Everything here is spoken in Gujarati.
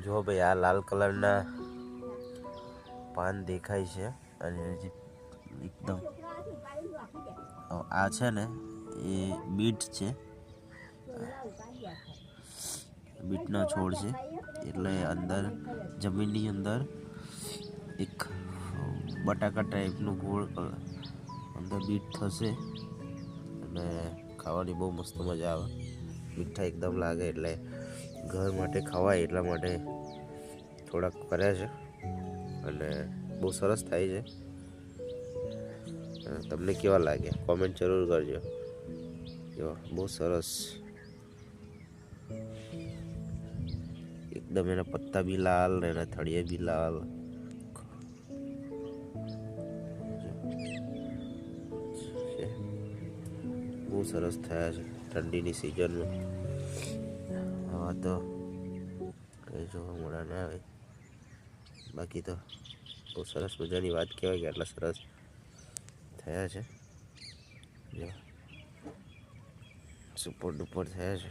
જો ભાઈ આ લાલ કલરના પાન દેખાય છે અને એકદમ આ છે ને એ બીટ છે, બીટનો છોડ છે. એટલે અંદર જમીનની અંદર એક બટાકા ટાઈપનું ગોળ અંદર બીટ થશે અને ખાવાની બહુ મસ્ત મજા આવે. મીઠા એકદમ લાગે એટલે ઘર માટે ખવાય એટલા માટે થોડાક કર્યા છે અને બહુ સરસ થાય છે. તમને કેવા લાગે કોમેન્ટ જરૂર કરજો. જો બહુ સરસ એકદમ, એના પત્તા બી લાલ, એના થળિયા બી લાલ. બહુ સરસ થયા છે ઠંડીની સિઝનમાં. હવે તો કંઈ જોવા મળે ના આવે, બાકી તો બહુ સરસ મજાની વાત કહેવાય કે આટલા સરસ થયા છે. જો સુપર ડુપર થયા છે.